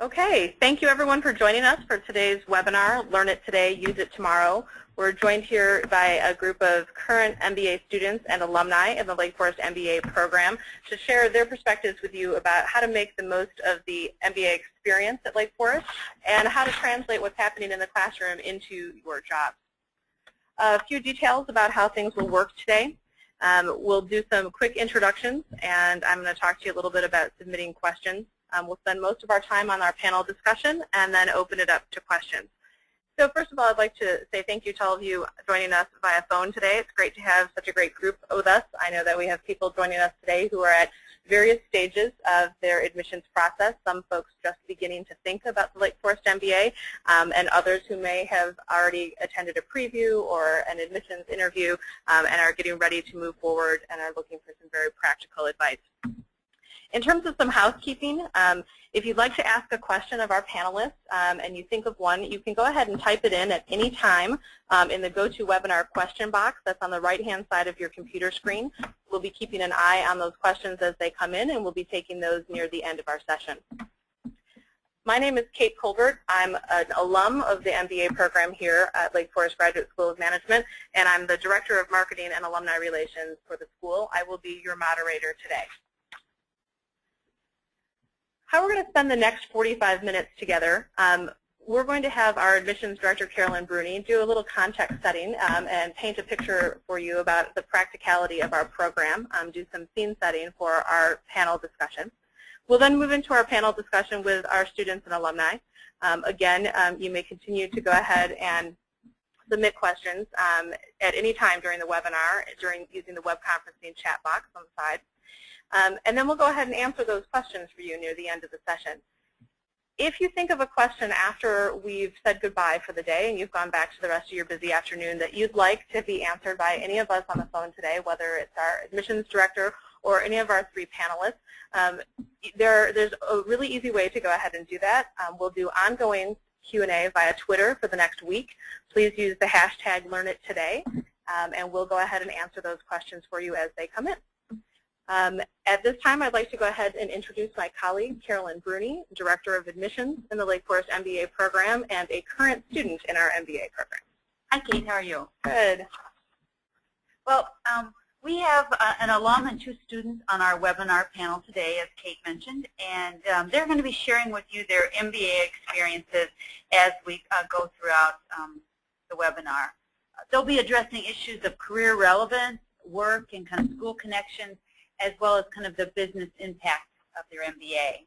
Okay, thank you everyone for joining us for today's webinar, Learn It Today, Use It Tomorrow. We're joined here by a group of current MBA students and alumni in the Lake Forest MBA program to share their perspectives with you about how to make the most of the MBA experience at Lake Forest and how to translate what's happening in the classroom into your jobs. A few details about how things will work today. We'll do some quick introductions, and I'm going to talk to you a little bit about submitting questions. We'll spend most of our time on our panel discussion and then open it up to questions. So first of all, I'd like to say thank you to all of you joining us via phone today. It's great to have such a great group with us. I know that we have people joining us today who are at various stages of their admissions process, some folks just beginning to think about the Lake Forest MBA, and others who may have already attended a preview or an admissions interview and are getting ready to move forward and are looking for some very practical advice. In terms of some housekeeping, if you'd like to ask a question of our panelists and you think of one, you can go ahead and type it in at any time in the GoToWebinar question box that's on the right-hand side of your computer screen. We'll be keeping an eye on those questions as they come in, and we'll be taking those near the end of our session. My name is Kate Colbert. I'm an alum of the MBA program here at Lake Forest Graduate School of Management, and I'm the Director of Marketing and Alumni Relations for the school. I will be your moderator today. How we're going to spend the next 45 minutes together, we're going to have our admissions director, Carolyn Bruni, do a little context setting and paint a picture for you about the practicality of our program, do some scene setting for our panel discussion. We'll then move into our panel discussion with our students and alumni. Again, you may continue to go ahead and submit questions at any time during the webinar using the web conferencing chat box on the side. And then we'll go ahead and answer those questions for you near the end of the session. If you think of a question after we've said goodbye for the day and you've gone back to the rest of your busy afternoon that you'd like to be answered by any of us on the phone today, whether it's our admissions director or any of our three panelists, there's a really easy way to go ahead and do that. We'll do ongoing Q&A via Twitter for the next week. Please use the hashtag #LearnItToday, and we'll go ahead and answer those questions for you as they come in. At this time, I'd like to go ahead and introduce my colleague, Carolyn Bruni, Director of Admissions in the Lake Forest MBA program and a current student in our MBA program. Hi, Kate. How are you? Good. Well, we have an alum and 2 students on our webinar panel today, as Kate mentioned, and they're going to be sharing with you their MBA experiences as we go throughout the webinar. They'll be addressing issues of career relevance, work, and kind of school connections, as well as kind of the business impact of their MBA.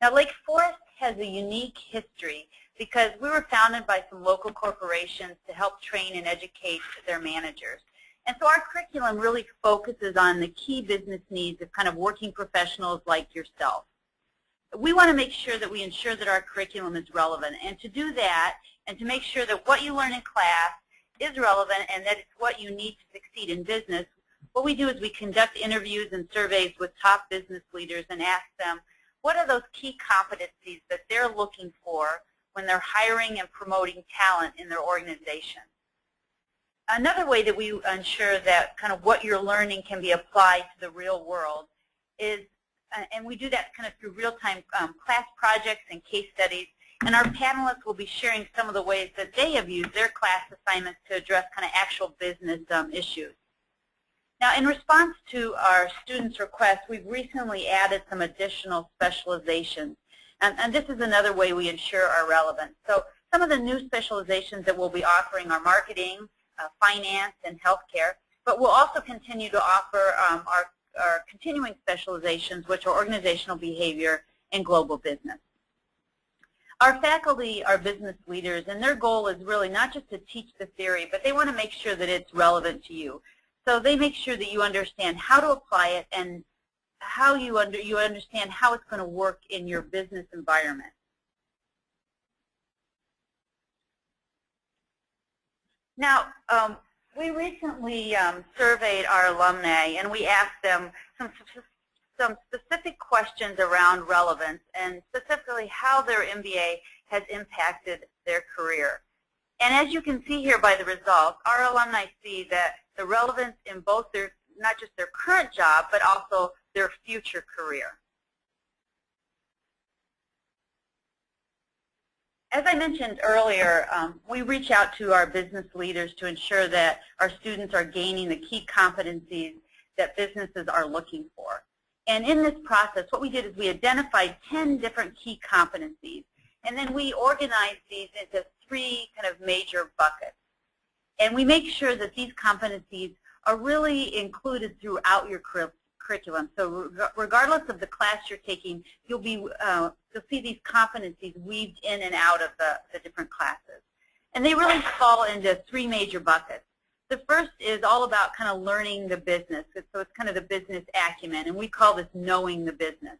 Now, Lake Forest has a unique history because we were founded by some local corporations to help train and educate their managers. And so our curriculum really focuses on the key business needs of kind of working professionals like yourself. We want to make sure that we ensure that our curriculum is relevant. And to do that, and to make sure that what you learn in class is relevant and that it's what you need to succeed in business, what we do is we conduct interviews and surveys with top business leaders and ask them, what are those key competencies that they're looking for when they're hiring and promoting talent in their organization? Another way that we ensure that kind of what you're learning can be applied to the real world is, and we do that kind of through real-time class projects and case studies, and our panelists will be sharing some of the ways that they have used their class assignments to address kind of actual business issues. Now, in response to our students' requests, we've recently added some additional specializations. And this is another way we ensure our relevance. So some of the new specializations that we'll be offering are marketing, finance, and healthcare. But we'll also continue to offer our continuing specializations, which are organizational behavior and global business. Our faculty are business leaders, and their goal is really not just to teach the theory, but they want to make sure that it's relevant to you. So they make sure that you understand how to apply it and how you understand how it's going to work in your business environment. Now, we recently surveyed our alumni, and we asked them some specific questions around relevance and specifically how their MBA has impacted their career. And as you can see here by the results, our alumni see that the relevance in both their, not just their current job, but also their future career. As I mentioned earlier, we reach out to our business leaders to ensure that our students are gaining the key competencies that businesses are looking for. And in this process, what we did is we identified 10 different key competencies, and then we organized these into 3 kind of major buckets. And we make sure that these competencies are really included throughout your curriculum. So regardless of the class you're taking, you'll see these competencies weaved in and out of the different classes. And they really fall into 3 major buckets. The first is all about kind of learning the business. So it's kind of the business acumen, and we call this knowing the business.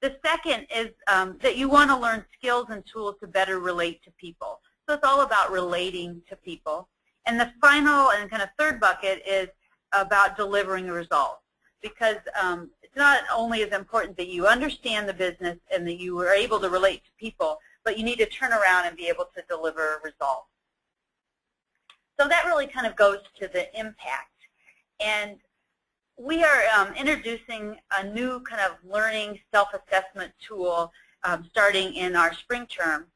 The second is that you want to learn skills and tools to better relate to people. So it's all about relating to people. And the final and kind of third bucket is about delivering results. Because it's not only as important that you understand the business and that you are able to relate to people, but you need to turn around and be able to deliver results. So that really kind of goes to the impact. And we are introducing a new kind of learning self-assessment tool starting in our spring term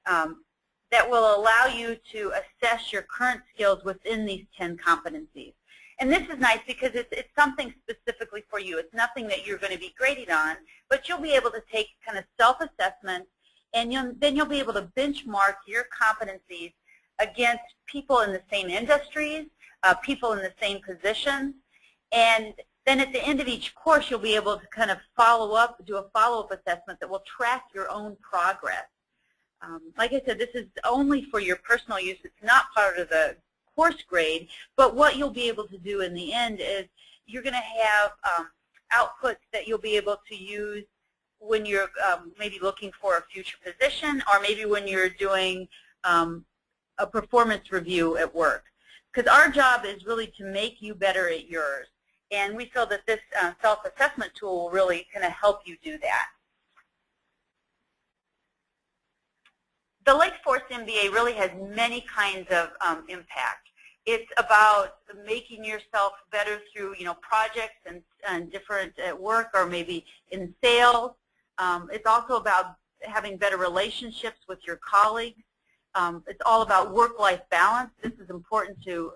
that will allow you to assess your current skills within these 10 competencies. And this is nice because it's something specifically for you. It's nothing that you're going to be graded on, but you'll be able to take kind of self-assessment, and then you'll be able to benchmark your competencies against people in the same industries, people in the same positions, and then at the end of each course you'll be able to kind of do a follow-up assessment that will track your own progress. Like I said, this is only for your personal use. It's not part of the course grade, but what you'll be able to do in the end is you're going to have outputs that you'll be able to use when you're maybe looking for a future position, or maybe when you're doing a performance review at work. Because our job is really to make you better at yours, and we feel that this self-assessment tool will really kind of help you do that. The Lake Forest MBA really has many kinds of impact. It's about making yourself better through, projects and different at work, or maybe in sales. It's also about having better relationships with your colleagues. It's all about work-life balance. This is important to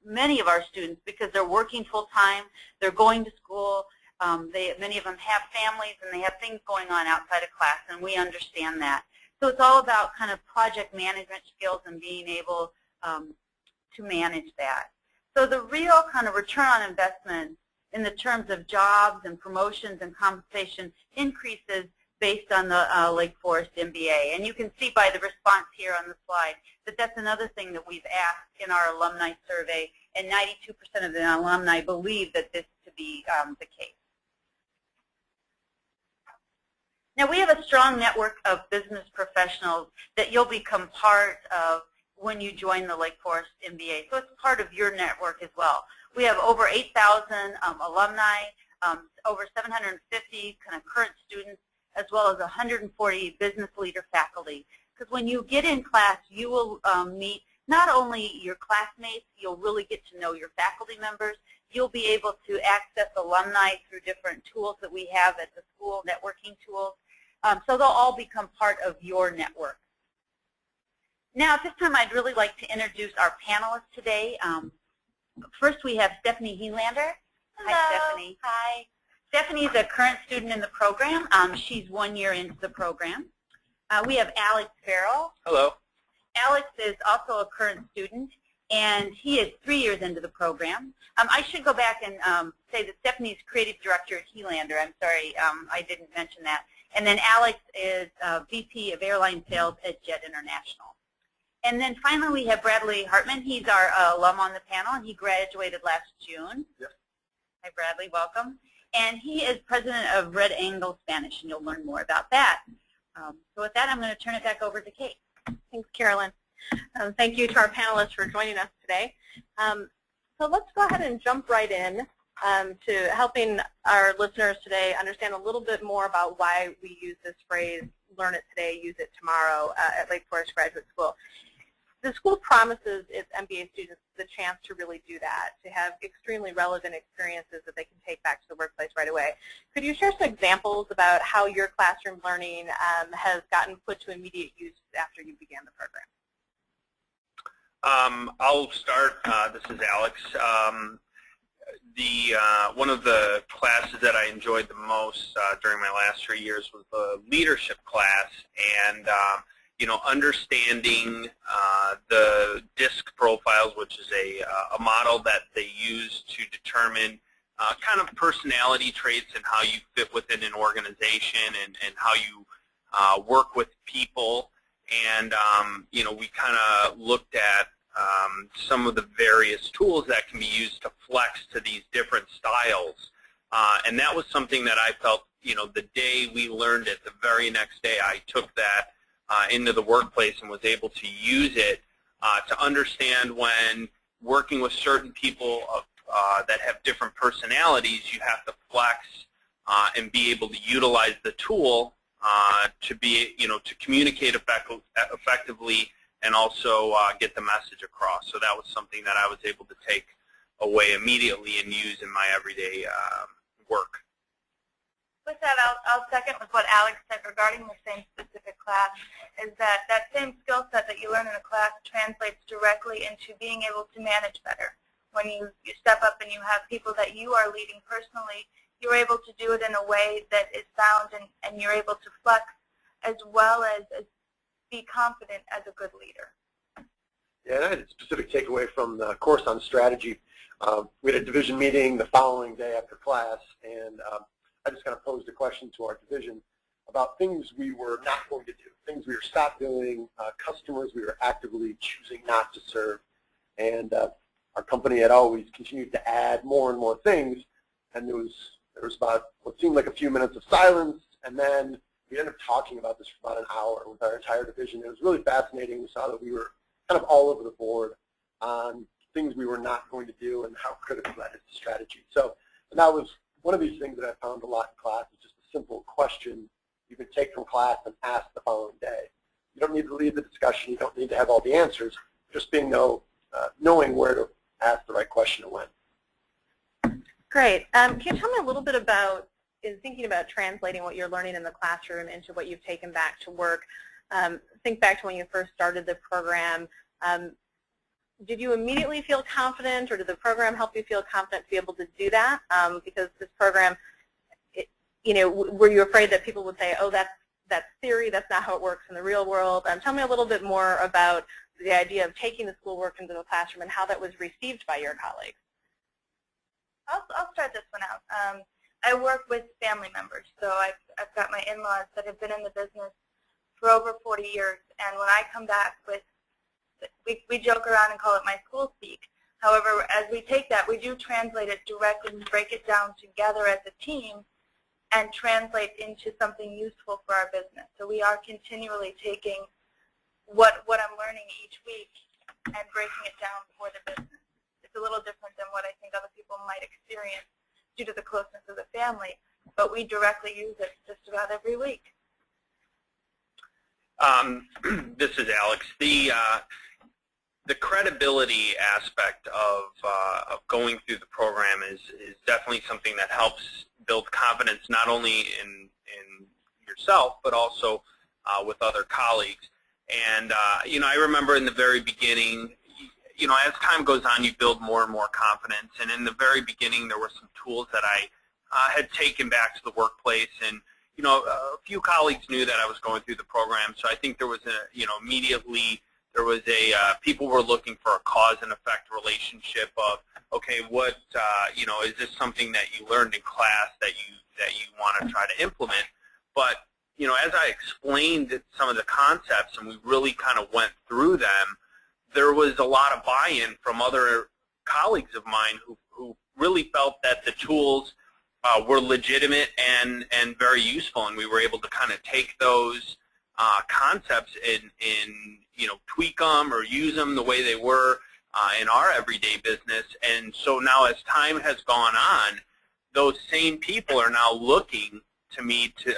many of our students because they're working full-time, they're going to school, many of them have families, and they have things going on outside of class, and we understand that. So it's all about kind of project management skills and being able to manage that. So the real kind of return on investment in the terms of jobs and promotions and compensation increases based on the Lake Forest MBA. And you can see by the response here on the slide that that's another thing that we've asked in our alumni survey, and 92% of the alumni believe that this to be the case. Now, we have a strong network of business professionals that you'll become part of when you join the Lake Forest MBA. So it's part of your network as well. We have over 8,000 alumni, over 750 kind of current students, as well as 140 business leader faculty. Because when you get in class, you will meet not only your classmates, you'll really get to know your faculty members. You'll be able to access alumni through different tools that we have at the school, networking tools. So they'll all become part of your network. Now, at this time, I'd really like to introduce our panelists today. First, we have Stephanie Helander. Hello. Hi, Stephanie. Hi. Stephanie is a current student in the program. She's 1 year into the program. We have Alex Farrell. Hello. Alex is also a current student, and he is 3 years into the program. I should go back and say that Stephanie is creative director at Helander. I'm sorry, I didn't mention that. And then Alex is VP of airline sales at Jet International. And then finally, we have Bradley Hartman. He's our alum on the panel, and he graduated last June. Yep. Hi, Bradley. Welcome. And he is president of Red Angle Spanish, and you'll learn more about that. So with that, I'm going to turn it back over to Kate. Thanks, Carolyn. Thank you to our panelists for joining us today. So let's go ahead and jump right in to helping our listeners today understand a little bit more about why we use this phrase, learn it today, use it tomorrow, at Lake Forest Graduate School. the school promises its MBA students the chance to really do that, to have extremely relevant experiences that they can take back to the workplace right away. Could you share some examples about how your classroom learning has gotten put to immediate use after you began the program? I'll start. This is Alex. One of the classes that I enjoyed the most during my last 3 years was the leadership class, and understanding the DISC profiles, which is a model that they use to determine kind of personality traits and how you fit within an organization and how you work with people. And we kind of looked at some of the various tools that can be used to flex to these different styles. And that was something that I felt, the day we learned it, the very next day I took that into the workplace and was able to use it to understand when working with certain people that have different personalities, you have to flex and be able to utilize the tool to be, to communicate effectively and also get the message across. So that was something that I was able to take away immediately and use in my everyday work. With that, I'll second with what Alex said regarding the same specific class, is that that same skill set that you learn in a class translates directly into being able to manage better. When you step up and you have people that you are leading personally, you're able to do it in a way that is sound and you're able to flex as well as be confident as a good leader. Yeah, and I had a specific takeaway from the course on strategy. We had a division meeting the following day after class, and I just kind of posed a question to our division about things we were not going to do, things we were stopped doing, customers we were actively choosing not to serve. And our company had always continued to add more and more things, and there was about what seemed like a few minutes of silence, and then we ended up talking about this for about an hour with our entire division. It was really fascinating. We saw that we were kind of all over the board on things we were not going to do and how critical that is to strategy. So, and that was one of these things that I found a lot in class, is just a simple question you can take from class and ask the following day. You don't need to lead the discussion. You don't need to have all the answers. Just knowing where to ask the right question and when. Great. Can you tell me a little bit about, in thinking about translating what you're learning in the classroom into what you've taken back to work, think back to when you first started the program. Did you immediately feel confident, or did the program help you feel confident to be able to do that? Because this program, were you afraid that people would say, oh, that's theory, that's not how it works in the real world? Tell me a little bit more about the idea of taking the schoolwork into the classroom and how that was received by your colleagues. I'll start this one out. I work with family members, so I've got my in-laws that have been in the business for over 40 years, and when I come back with, we joke around and call it my school speak. However, as we take that, we do translate it directly and break it down together as a team and translate into something useful for our business. So we are continually taking what I'm learning each week and breaking it down for the business. It's a little different than what I think other people might experience due to the closeness of the family, but we directly use it just about every week. This is Alex. The credibility aspect of going through the program is definitely something that helps build confidence not only in yourself but also with other colleagues. And I remember in the very beginning, as time goes on, you build more and more confidence. And in the very beginning, there were some tools that I had taken back to the workplace, and a few colleagues knew that I was going through the program. So I think there was immediately there was people were looking for a cause and effect relationship of, okay, what is this something that you learned in class that you want to try to implement? But as I explained some of the concepts and we really kind of went through them, there was a lot of buy-in from other colleagues of mine who really felt that the tools were legitimate and very useful, and we were able to kind of take those concepts and tweak them or use them the way they were in our everyday business. And so now as time has gone on, those same people are now looking to me to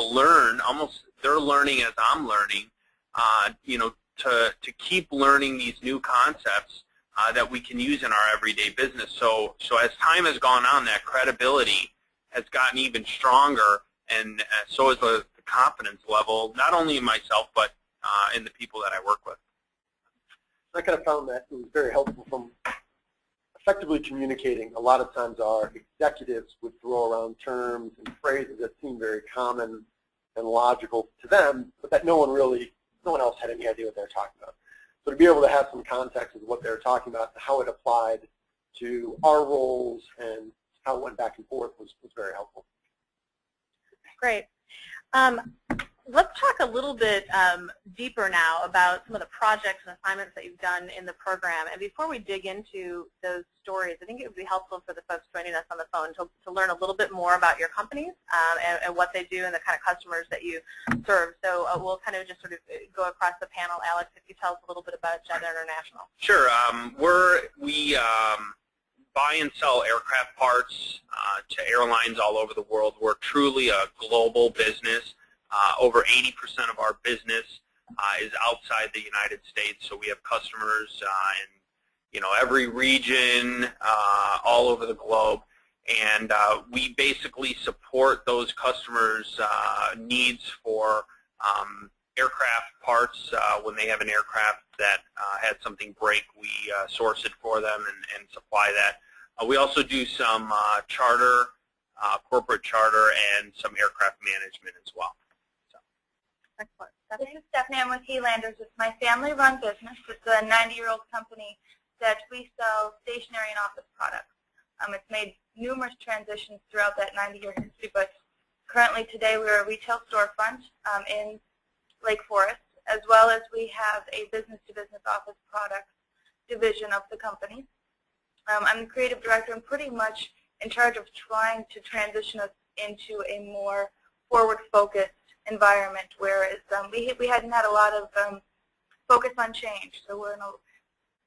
learn. Almost they're learning as I'm learning, to to keep learning these new concepts that we can use in our everyday business. So as time has gone on, that credibility has gotten even stronger, and so is the confidence level, not only in myself, but in the people that I work with. I kind of found that it was very helpful from effectively communicating. A lot of times our executives would throw around terms and phrases that seem very common and logical to them, but that no one else had any idea what they were talking about. So to be able to have some context of what they were talking about, how it applied to our roles and how it went back and forth was very helpful. Great. Let's talk a little bit deeper now about some of the projects and assignments that you've done in the program. And before we dig into those stories, I think it would be helpful for the folks joining us on the phone to learn a little bit more about your companies and what they do and the kind of customers that you serve. So we'll kind of just sort of go across the panel. Alex, if you tell us a little bit about Jet International. Sure. We buy and sell aircraft parts to airlines all over the world. We're truly a global business. Over 80% of our business is outside the United States, so we have customers in every region all over the globe, and we basically support those customers' needs for aircraft parts. When they have an aircraft that had something break, we source it for them and supply that. We also do some charter, corporate charter, and some aircraft management as well. Excellent. This is Stephanie. I'm with Helanders. It's my family-run business. It's a 90-year-old company that we sell stationery and office products. It's made numerous transitions throughout that 90-year history, but currently today we're a retail storefront in Lake Forest, as well as we have a business-to-business office products division of the company. I'm the creative director and pretty much in charge of trying to transition us into a more forward-focused environment, whereas we hadn't had a lot of focus on change. So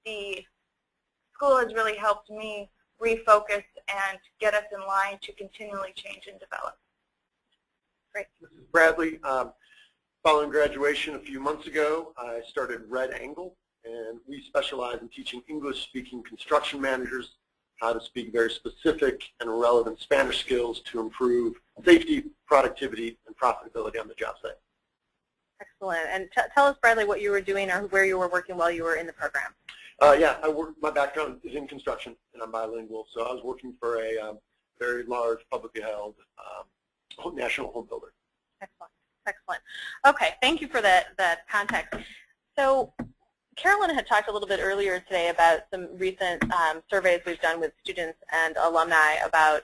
the school has really helped me refocus and get us in line to continually change and develop. Great. This is Bradley. Following graduation a few months ago, I started Red Angle, and we specialize in teaching English-speaking construction managers how to speak very specific and relevant Spanish skills to improve safety, productivity, and profitability on the job site. Excellent. And tell us, Bradley, what you were doing or where you were working while you were in the program. Yeah, my background is in construction, and I'm bilingual. So I was working for a very large, publicly held national home builder. Excellent. Excellent. Okay, thank you for that context. So Carolyn had talked a little bit earlier today about some recent surveys we've done with students and alumni about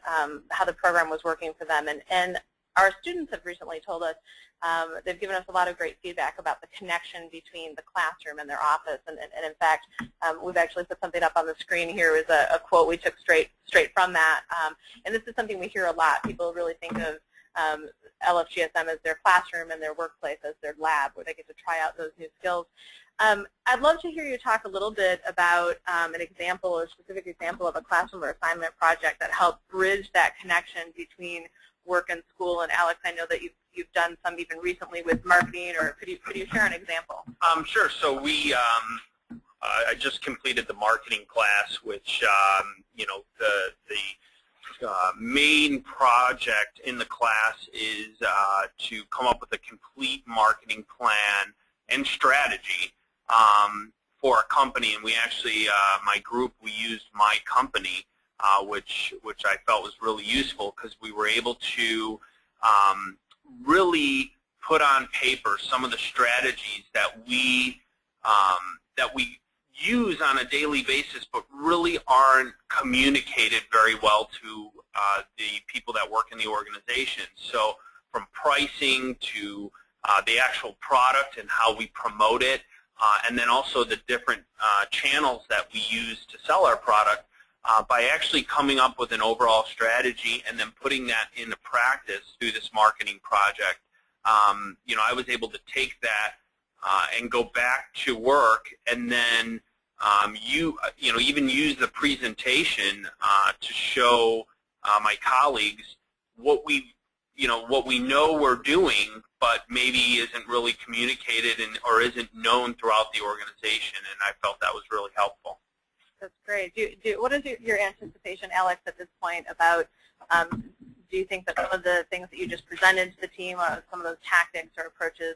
how the program was working for them. And our students have recently told us they've given us a lot of great feedback about the connection between the classroom and their office. And in fact, we've actually put something up on the screen here is a quote we took straight from that. And this is something we hear a lot. People really think of LFGSM as their classroom and their workplace as their lab where they get to try out those new skills. I'd love to hear you talk a little bit about an example or a specific example of a classroom or assignment project that helped bridge that connection between work and school. And Alex, I know that you've done some even recently with marketing, or could you share an example? Sure. So I just completed the marketing class, which the main project in the class is to come up with a complete marketing plan and strategy for a company. And we actually, my group, we used my company, which I felt was really useful because we were able to really put on paper some of the strategies that we use on a daily basis, but really aren't communicated very well to the people that work in the organization. So from pricing to the actual product and how we promote it, and then also the different channels that we use to sell our product, by actually coming up with an overall strategy and then putting that into practice through this marketing project. I was able to take that and go back to work, and then even use the presentation to show my colleagues what we what we know we're doing, but maybe isn't really communicated or isn't known throughout the organization, and I felt that was really helpful. That's great. What is your anticipation, Alex, at this point about, do you think that some of the things that you just presented to the team, some of those tactics or approaches,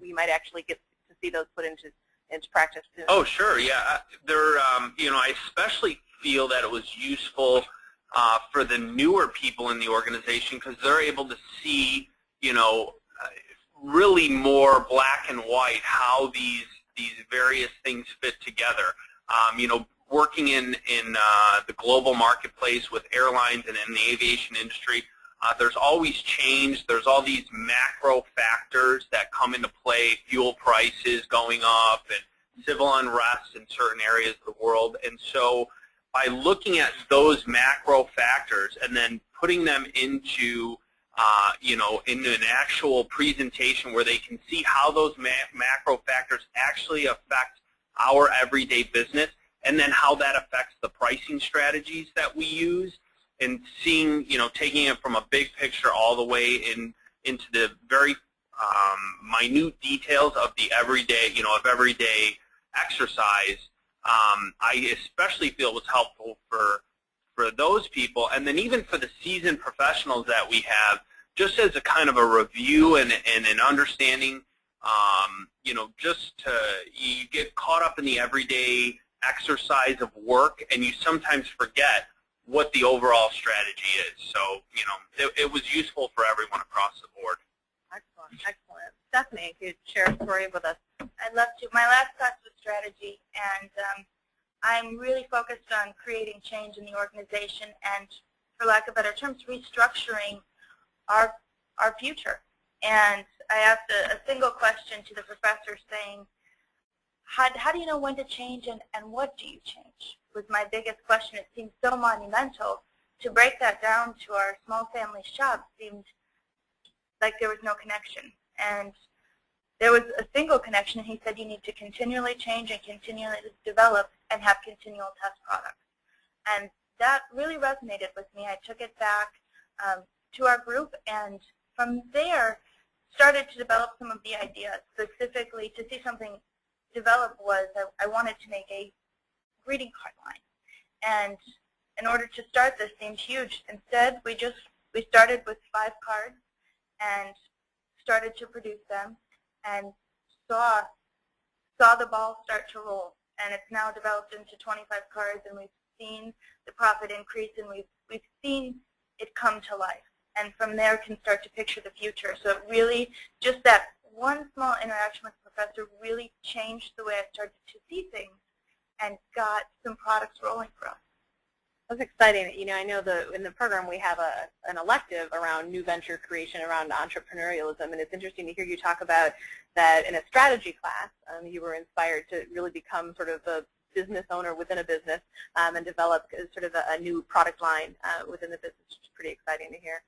we might actually get to see those put into practice soon? Oh, sure, yeah. I especially feel that it was useful for the newer people in the organization because they're able to see, really more black and white how these various things fit together. Working in the global marketplace with airlines and in the aviation industry, there's always change. There's all these macro factors that come into play, fuel prices going up and civil unrest in certain areas of the world. And so by looking at those macro factors and then putting them into into an actual presentation where they can see how those macro factors actually affect our everyday business, and then how that affects the pricing strategies that we use, and seeing, taking it from a big picture all the way into the very minute details of the everyday, everyday exercise. I especially feel was helpful for those people, and then even for the seasoned professionals that we have, just as a kind of a review and an understanding. You get caught up in the everyday exercise of work, and you sometimes forget what the overall strategy is. So, it was useful for everyone across the board. Excellent, excellent. Stephanie, could you share a story with us? I'd love to. My last class was strategy, and I'm really focused on creating change in the organization and, for lack of better terms, restructuring our future. And I asked a single question to the professor saying, how do you know when to change and what do you change? Was my biggest question. It seemed so monumental. To break that down to our small family shop seemed like there was no connection. And there was a single connection. He said you need to continually change and continually develop and have continual test products. And that really resonated with me. I took it back to our group, and from there started to develop some of the ideas. Specifically, to see something develop was I wanted to make a greeting card line. And in order to start, this seemed huge. Instead, we started with 5 cards and started to produce them and saw the ball start to roll. And it's now developed into 25 cards, and we've seen the profit increase, and we've seen it come to life. And from there can start to picture the future. So it really, just that one small interaction with the professor really changed the way I started to see things and got some products rolling for us. That's exciting. I know in the program we have an elective around new venture creation, around entrepreneurialism, and it's interesting to hear you talk about that in a strategy class. You were inspired to really become sort of a business owner within a business and develop sort of a new product line within the business, which is pretty exciting to hear.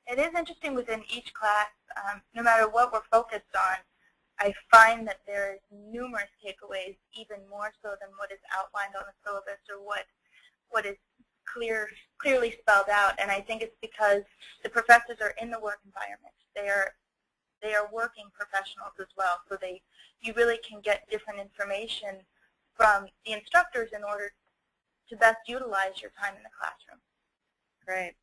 It is interesting within each class, no matter what we're focused on, I find that there is numerous takeaways, even more so than what is outlined on the syllabus or what is clearly spelled out. And I think it's because the professors are in the work environment. They are working professionals as well, so you really can get different information from the instructors in order to best utilize your time in the classroom. Great.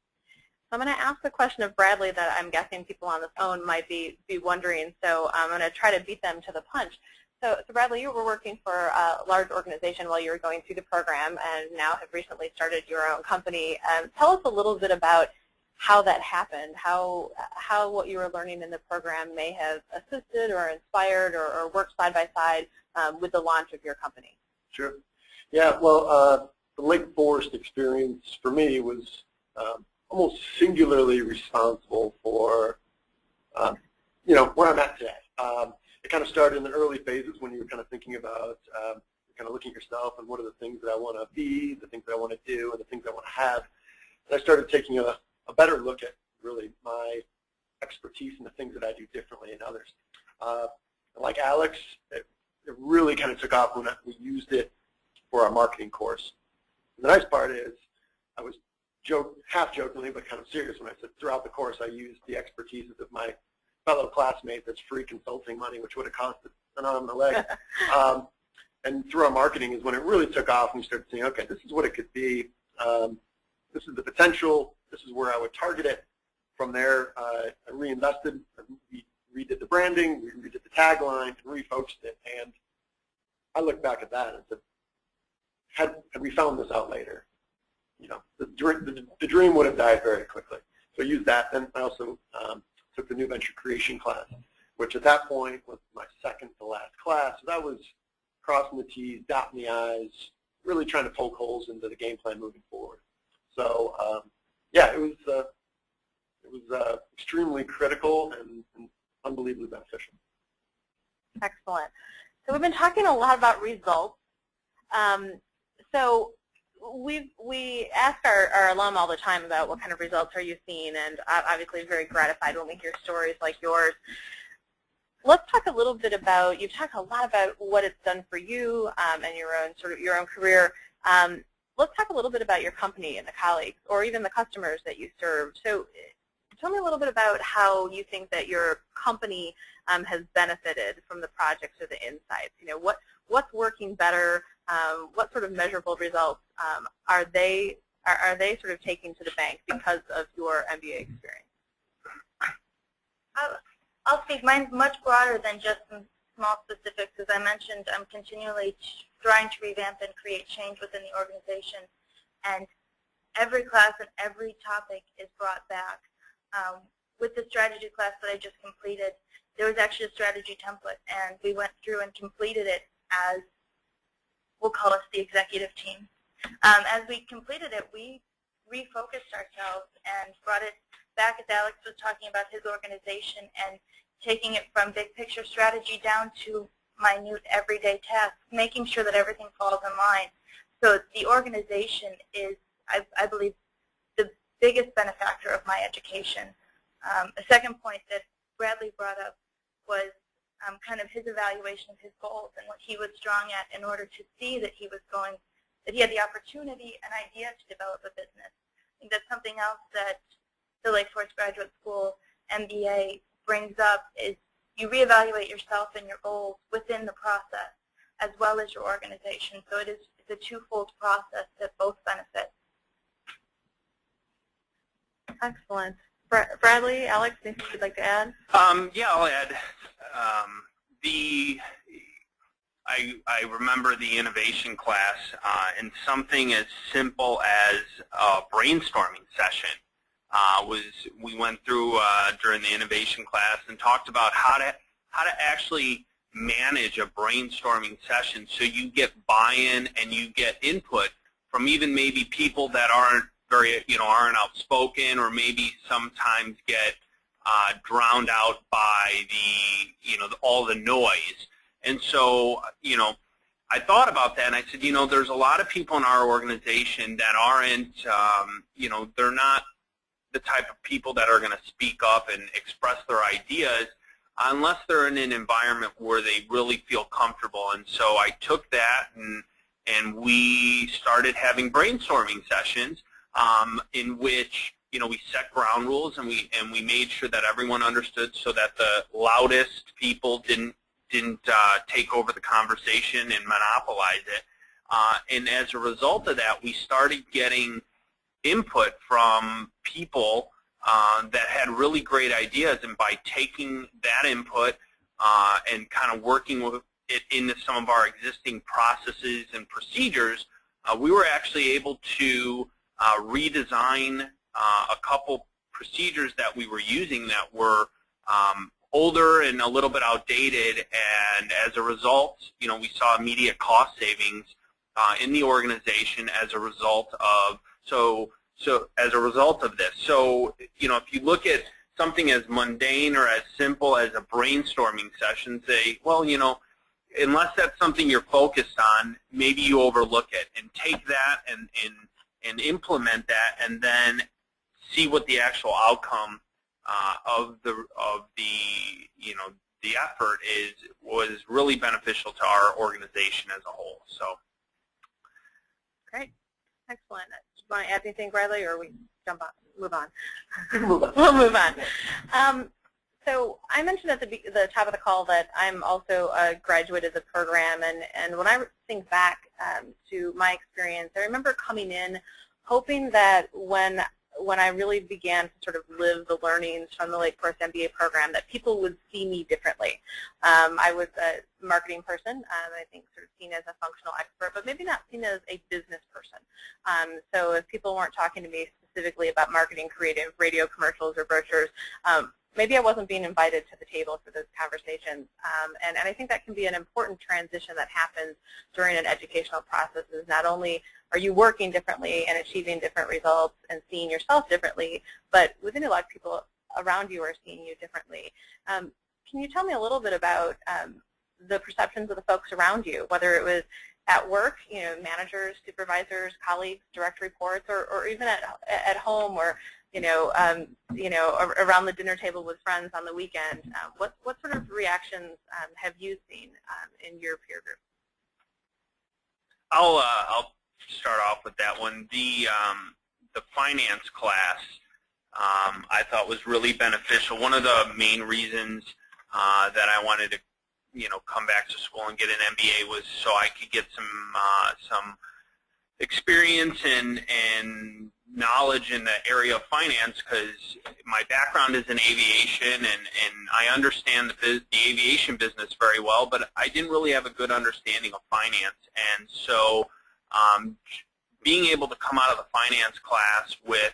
I'm going to ask a question of Bradley that I'm guessing people on the phone might be wondering, so I'm going to try to beat them to the punch. So Bradley, you were working for a large organization while you were going through the program and now have recently started your own company. Tell us a little bit about how that happened, how what you were learning in the program may have assisted or inspired or worked side by side with the launch of your company. Sure. Yeah, well, the Lake Forest experience for me was almost singularly responsible for, where I'm at today. It kind of started in the early phases when you were kind of thinking about kind of looking at yourself and what are the things that I want to be, the things that I want to do, and the things I want to have. And I started taking a better look at really my expertise and the things that I do differently than others. Like Alex, it really kind of took off when we used it for our marketing course. And the nice part is I was half jokingly, but kind of serious when I said throughout the course I used the expertise of my fellow classmates as free consulting money, which would have cost an arm and a leg. And through our marketing is when it really took off and we started saying, okay, this is what it could be. This is the potential. This is where I would target it. From there, I reinvested. We redid the branding. We redid the tagline and refocused it. And I look back at that and said, had we found this out later, you know, the dream would have died very quickly. So I used that. Then I also took the new venture creation class, which at that point was my second to last class. So that was crossing the T's, dotting the I's, really trying to poke holes into the game plan moving forward. So yeah, it was extremely critical and unbelievably beneficial. Excellent. So we've been talking a lot about results. So we ask our alum all the time about what kind of results are you seeing, and obviously very gratified when we hear stories like yours. Let's talk a little bit about, you've talked a lot about what it's done for you and your own career. Let's talk a little bit about your company and the colleagues, or even the customers that you serve. So tell me a little bit about how you think that your company has benefited from the projects or the insights. You know, what's working better? What sort of measurable results are they sort of taking to the bank because of your MBA experience? I'll speak. Mine's much broader than just some small specifics. As I mentioned, I'm continually trying to revamp and create change within the organization, and every class and every topic is brought back. With the strategy class that I just completed, there was actually a strategy template, and we went through and completed it as, we'll call us the executive team. As we completed it, we refocused ourselves and brought it back, as Alex was talking about his organization, and taking it from big picture strategy down to minute everyday tasks, making sure that everything falls in line. So the organization is, I believe, the biggest benefactor of my education. A second point that Bradley brought up was kind of his evaluation of his goals and what he was strong at in order to see that he had the opportunity and idea to develop a business. I think that's something else that the Lake Forest Graduate School MBA brings up, is you reevaluate yourself and your goals within the process as well as your organization. So it's a twofold process that both benefit. Excellent. Bradley, Alex, anything you'd like to add? Yeah, I'll add. I remember the innovation class and something as simple as a brainstorming session. We went through during the innovation class and talked about how to actually manage a brainstorming session so you get buy-in and you get input from even maybe people that aren't aren't outspoken, or maybe sometimes get drowned out by all the noise. And so, I thought about that and I said, there's a lot of people in our organization that aren't, they're not the type of people that are going to speak up and express their ideas unless they're in an environment where they really feel comfortable. And so I took that and we started having brainstorming sessions in which we set ground rules and we made sure that everyone understood, so that the loudest people didn't take over the conversation and monopolize it. And as a result of that, we started getting input from people that had really great ideas, and by taking that input and kind of working with it into some of our existing processes and procedures, we were actually able to redesign a couple procedures that we were using that were older and a little bit outdated, and as a result, we saw immediate cost savings in the organization as a result of this. So, if you look at something as mundane or as simple as a brainstorming session, say, well, unless that's something you're focused on, maybe you overlook it, and take that and implement that, and then see what the actual outcome of the effort was really beneficial to our organization as a whole. So great, excellent. want to add anything, Riley, or we move on? Move on. We'll move on. So I mentioned at the top of the call that I'm also a graduate of the program, and when I think back to my experience, I remember coming in hoping that when I really began to sort of live the learnings from the Lake Forest MBA program, that people would see me differently. I was a marketing person, I think sort of seen as a functional expert, but maybe not seen as a business person. So if people weren't talking to me specifically about marketing, creative, radio commercials, or brochures, maybe I wasn't being invited to the table for those conversations. And I think that can be an important transition that happens during an educational process. Is not only are you working differently and achieving different results and seeing yourself differently, but within a lot of people around you are seeing you differently. Can you tell me a little bit about the perceptions of the folks around you, whether it was at work, managers, supervisors, colleagues, direct reports, or even at home, or around the dinner table with friends on the weekend? What sort of reactions have you seen in your peer group? I'll start off with that one. The finance class I thought was really beneficial. One of the main reasons that I wanted to come back to school and get an MBA was so I could get some experience and knowledge in the area of finance, because my background is in aviation and I understand the aviation business very well, but I didn't really have a good understanding of finance. And so being able to come out of the finance class with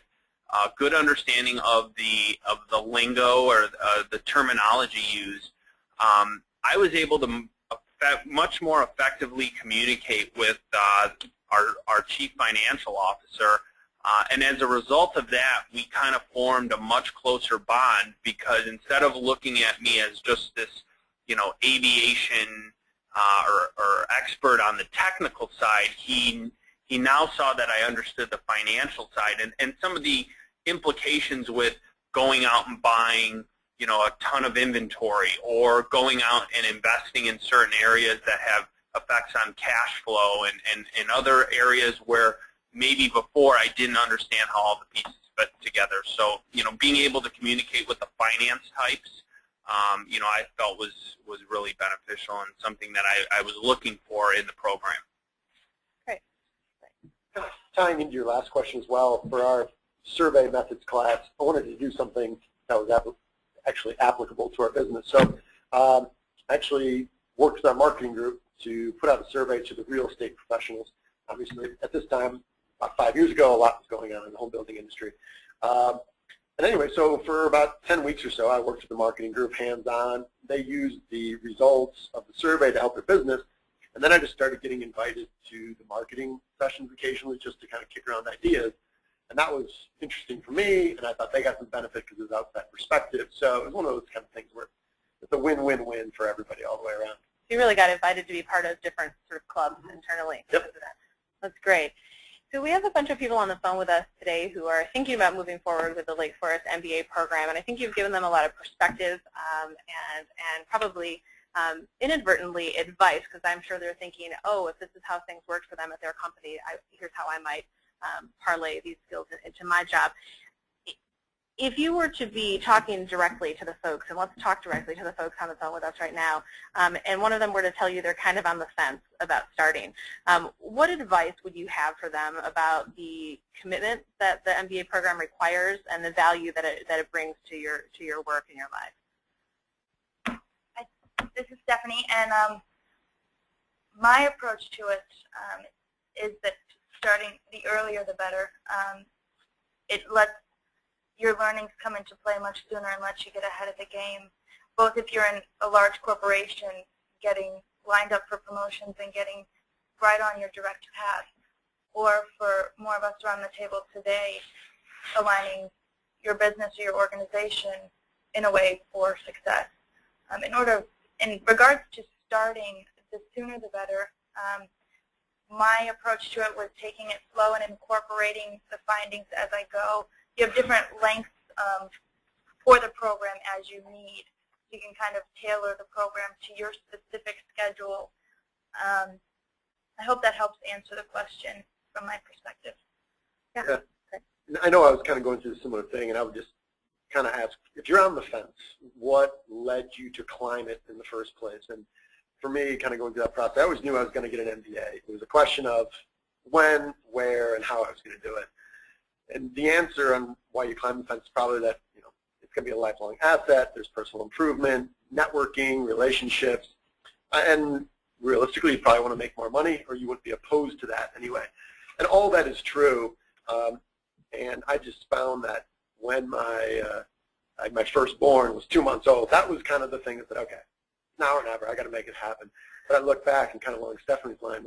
a good understanding of the lingo or the terminology used, I was able to much more effectively communicate with our chief financial officer, and as a result of that, we kind of formed a much closer bond, because instead of looking at me as just this, aviation or expert on the technical side, he now saw that I understood the financial side and some of the implications with going out and buying a ton of inventory, or going out and investing in certain areas that have effects on cash flow, and other areas where maybe before I didn't understand how all the pieces fit together. So, being able to communicate with the finance types, I felt was really beneficial and something that I was looking for in the program. Great. Tying into your last question as well, for our survey methods class, I wanted to do something that was actually applicable to our business. So I actually worked with our marketing group to put out a survey to the real estate professionals. Obviously, at this time, about 5 years ago, a lot was going on in the home building industry. And anyway, so for about 10 weeks or so, I worked with the marketing group hands-on. They used the results of the survey to help their business. And then I just started getting invited to the marketing sessions occasionally just to kind of kick around ideas. And that was interesting for me, and I thought they got some benefit because it was outside perspective. So it was one of those kind of things where it's a win-win-win for everybody all the way around. You really got invited to be part of different sort of clubs internally. Yep. That's great. So we have a bunch of people on the phone with us today who are thinking about moving forward with the Lake Forest MBA program, and I think you've given them a lot of perspective and probably inadvertently advice, because I'm sure they're thinking, oh, if this is how things work for them at their company, here's how I might parlay these skills into my job. If you were to be talking directly to the folks, and let's talk directly to the folks on the phone with us right now, and one of them were to tell you they're kind of on the fence about starting, what advice would you have for them about the commitment that the MBA program requires and the value that it brings to your work and your life? This is Stephanie, and my approach to it is that starting the earlier the better. It lets your learnings come into play much sooner and lets you get ahead of the game, both if you're in a large corporation getting lined up for promotions and getting right on your direct path, or for more of us around the table today, aligning your business or your organization in a way for success. In regards to starting, the sooner the better. My approach to it was taking it slow and incorporating the findings as I go. You have different lengths for the program as you need. You can kind of tailor the program to your specific schedule. I hope that helps answer the question from my perspective. Yeah. Yeah. I know I was kind of going through a similar thing, and I would just kind of ask, if you're on the fence, what led you to climb it in the first place? And for me, kind of going through that process, I always knew I was going to get an MBA. It was a question of when, where, and how I was going to do it. And the answer on why you climb the fence is probably that, it's going to be a lifelong asset. There's personal improvement, networking, relationships, and realistically, you probably want to make more money, or you wouldn't be opposed to that anyway. And all that is true. And I just found that when my firstborn was 2 months old, that was kind of the thing that said, okay, now or never, I got to make it happen. But I look back and kind of along Stephanie's line,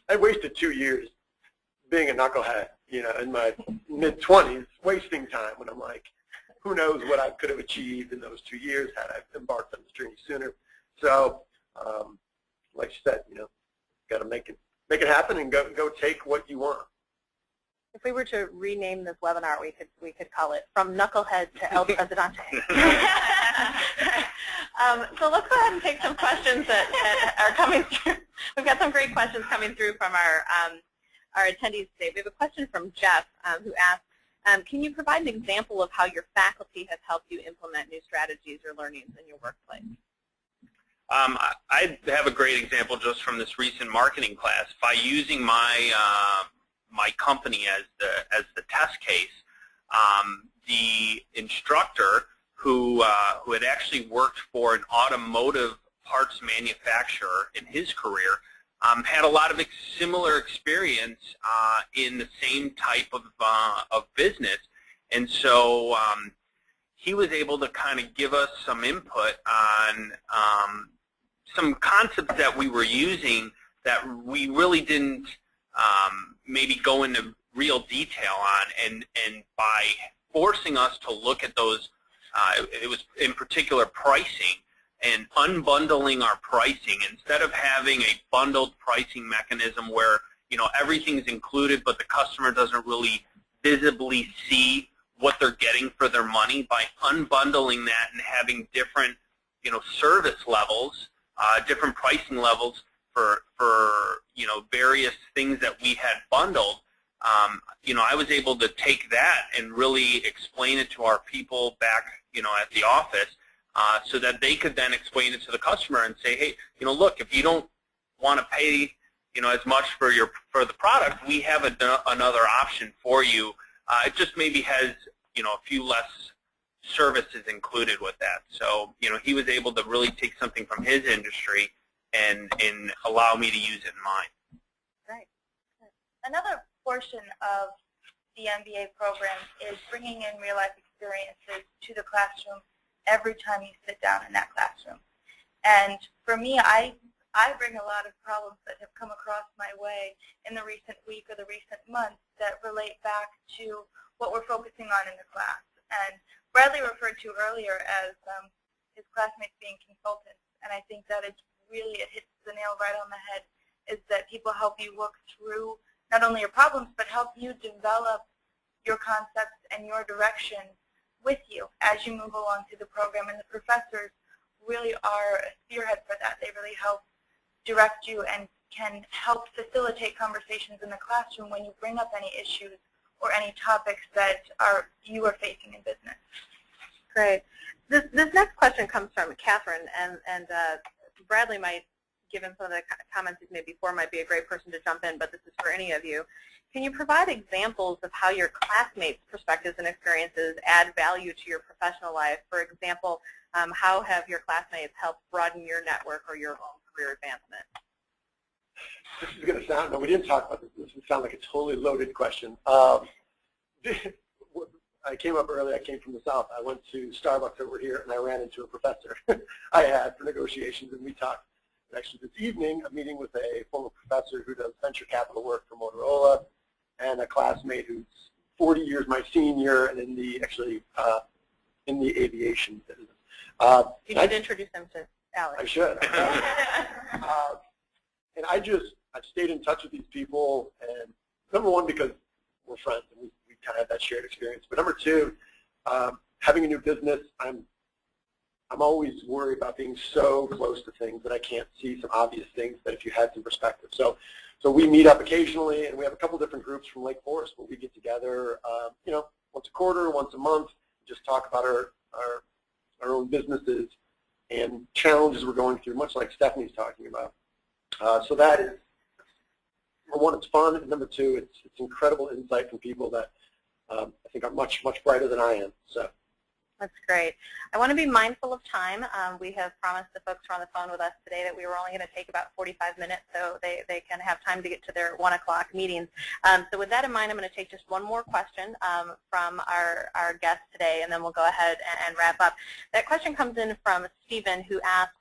I wasted 2 years being a knucklehead, in my mid-20s, wasting time when I'm like, who knows what I could have achieved in those 2 years had I embarked on this journey sooner. So, like you said, got to make it happen and go take what you want. If we were to rename this webinar, we could call it From Knucklehead to El Presidente. So let's go ahead and take some questions that are coming through. We've got some great questions coming through from our attendees today. We have a question from Jeff who asks, can you provide an example of how your faculty has helped you implement new strategies or learnings in your workplace? I have a great example just from this recent marketing class. By using my company as the test case, the instructor who had actually worked for an automotive parts manufacturer in his career had a lot of similar experience in the same type of business, and so he was able to kind of give us some input on some concepts that we were using that we really didn't maybe go into real detail on, and by forcing us to look at those, it was in particular pricing, and unbundling our pricing instead of having a bundled pricing mechanism where everything's included but the customer doesn't really visibly see what they're getting for their money. By unbundling that and having different service levels, different pricing levels for various things that we had bundled, I was able to take that and really explain it to our people back at the office, so that they could then explain it to the customer and say, hey, look, if you don't want to pay as much for the product, we have another option for you. It just maybe has a few less services included with that. So he was able to really take something from his industry and allow me to use it in mine. Right. Another portion of the MBA program is bringing in real-life experiences to the classroom every time you sit down in that classroom. And for me, I bring a lot of problems that have come across my way in the recent week or the recent months that relate back to what we're focusing on in the class. And Bradley referred to earlier as his classmates being consultants, and I think that is really, it hits the nail right on the head, is that people help you work through not only your problems, but help you develop your concepts and your direction with you as you move along through the program. And the professors really are a spearhead for that. They really help direct you and can help facilitate conversations in the classroom when you bring up any issues or any topics that you are facing in business. Great. This next question comes from Catherine, and Bradley might, given some of the comments he's made before, might be a great person to jump in, but this is for any of you. Can you provide examples of how your classmates' perspectives and experiences add value to your professional life? For example, how have your classmates helped broaden your network or your own career advancement? This is going to sound, no, we didn't talk about this. This would sound like a totally loaded question. I came up early. I came from the South. I went to Starbucks over here, and I ran into a professor I had for negotiations, and we talked. Actually, this evening, I'm meeting with a former professor who does venture capital work for Motorola, and a classmate who's 40 years my senior, and in the aviation business. You should introduce them to Alex. I should. And I've stayed in touch with these people, and number one, because we're friends, and we kind of have that shared experience. But number two, having a new business, I'm I'm always worried about being so close to things that I can't see some obvious things that if you had some perspective. So we meet up occasionally, and we have a couple different groups from Lake Forest where we get together, you know, once a quarter, once a month, just talk about our own businesses and challenges we're going through, much like Stephanie's talking about. So that is, number one, it's fun, and number two, it's incredible insight from people that I think are much brighter than I am. So. That's great. I want to be mindful of time. We have promised the folks who are on the phone with us today that we were only going to take about 45 minutes, so they can have time to get to their 1 o'clock meetings. So with that in mind, I'm going to take just one more question from our guest today, and then we'll go ahead and wrap up. That question comes in from Stephen, who asks,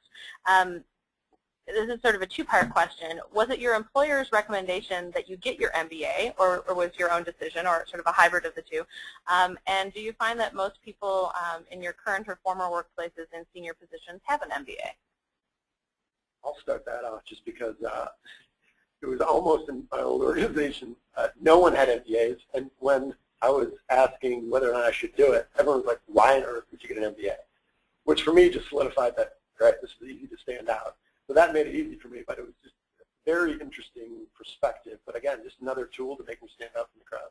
this is sort of a two-part question. Was it your employer's recommendation that you get your MBA, or was your own decision, or sort of a hybrid of the two? And do you find that most people in your current or former workplaces in senior positions have an MBA? I'll start that off just because it was almost in my old organization. No one had MBAs, and when I was asking whether or not I should do it, everyone was like, why on earth would you get an MBA? Which for me just solidified that, right, this is easy to stand out. So that made it easy for me, but it was just a very interesting perspective. But again, just another tool to make me stand out from the crowd.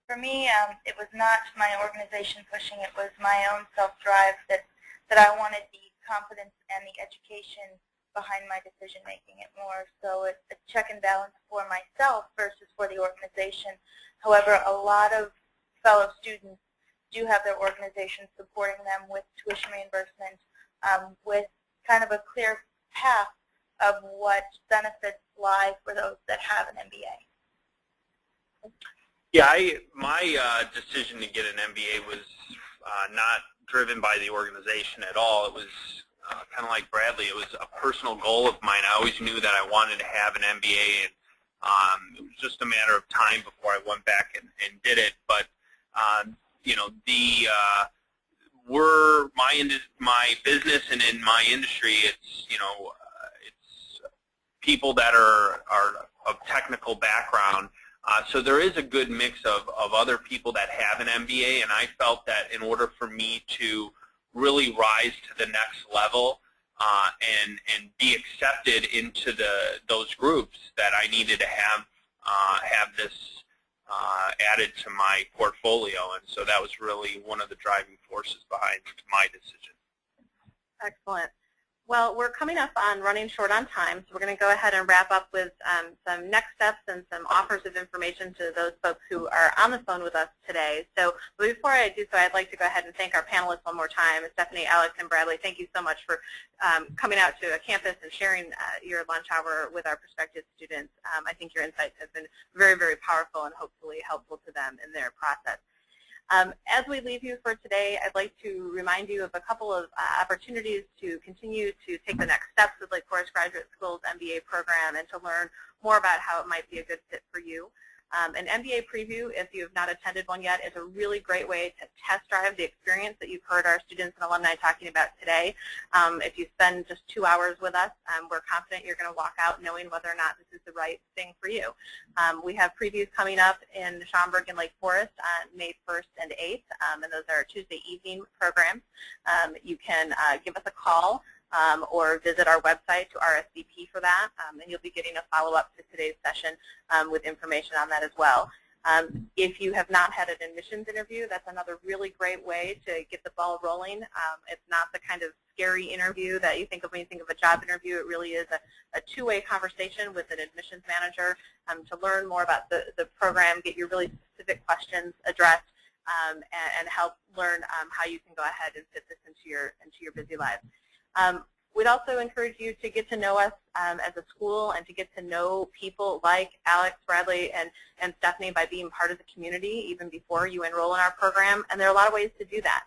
For me, it was not my organization pushing. It was my own self-drive that I wanted the confidence and the education behind my decision-making it more. So it's a check and balance for myself versus for the organization. However, a lot of fellow students do have their organization supporting them with tuition reimbursement, with kind of a clear path of what benefits lie for those that have an MBA. Yeah, my decision to get an MBA was not driven by the organization at all. It was kind of like Bradley. It was a personal goal of mine. I always knew that I wanted to have an MBA, and it was just a matter of time before I went back and did it. But you know, my business and in my industry, it's, you know, it's people that are of technical background. So there is a good mix of other people that have an MBA, and I felt that in order for me to really rise to the next level and be accepted into those groups, that I needed to have this added to my portfolio, and so that was really one of the driving forces behind my decision. Excellent. Well, we're coming up on running short on time, so we're going to go ahead and wrap up with some next steps and some offers of information to those folks who are on the phone with us today. So before I do so, I'd like to go ahead and thank our panelists one more time. Stephanie, Alex, and Bradley, thank you so much for coming out to a campus and sharing your lunch hour with our prospective students. I think your insights have been very, very powerful and hopefully helpful to them in their process. As we leave you for today, I'd like to remind you of a couple of opportunities to continue to take the next steps with Lake Forest Graduate School's MBA program and to learn more about how it might be a good fit for you. An MBA preview, if you have not attended one yet, is a really great way to test drive the experience that you've heard our students and alumni talking about today. If you spend just 2 hours with us, we're confident you're going to walk out knowing whether or not this is the right thing for you. We have previews coming up in Schaumburg and Lake Forest on May 1st and 8th, and those are Tuesday evening programs. You can give us a call or visit our website to RSVP for that, and you'll be getting a follow-up to today's session with information on that as well. If you have not had an admissions interview, that's another really great way to get the ball rolling. It's not the kind of scary interview that you think of when you think of a job interview. It really is a two-way conversation with an admissions manager to learn more about the program, get your really specific questions addressed, and help learn how you can go ahead and fit this into your busy lives. We'd also encourage you to get to know us as a school and to get to know people like Alex, Bradley, and Stephanie by being part of the community even before you enroll in our program, and there are a lot of ways to do that.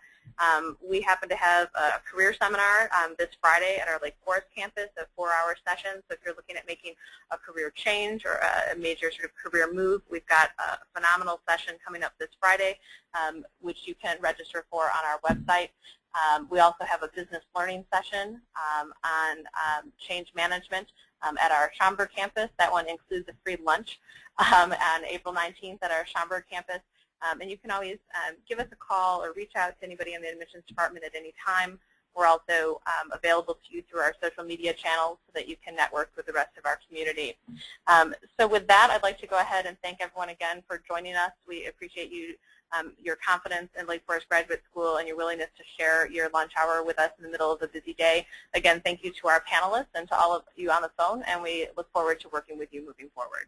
We happen to have a career seminar this Friday at our Lake Forest campus, a 4-hour session, so if you're looking at making a career change or a major sort of career move, we've got a phenomenal session coming up this Friday, which you can register for on our website. We also have a business learning session on change management at our Schaumburg campus. That one includes a free lunch on April 19th at our Schaumburg campus. And you can always give us a call or reach out to anybody in the admissions department at any time We're also available to you through our social media channels so that you can network with the rest of our community. So with that, I'd like to go ahead and thank everyone again for joining us. We appreciate you, your confidence in Lake Forest Graduate School and your willingness to share your lunch hour with us in the middle of a busy day. Again, thank you to our panelists and to all of you on the phone, and we look forward to working with you moving forward.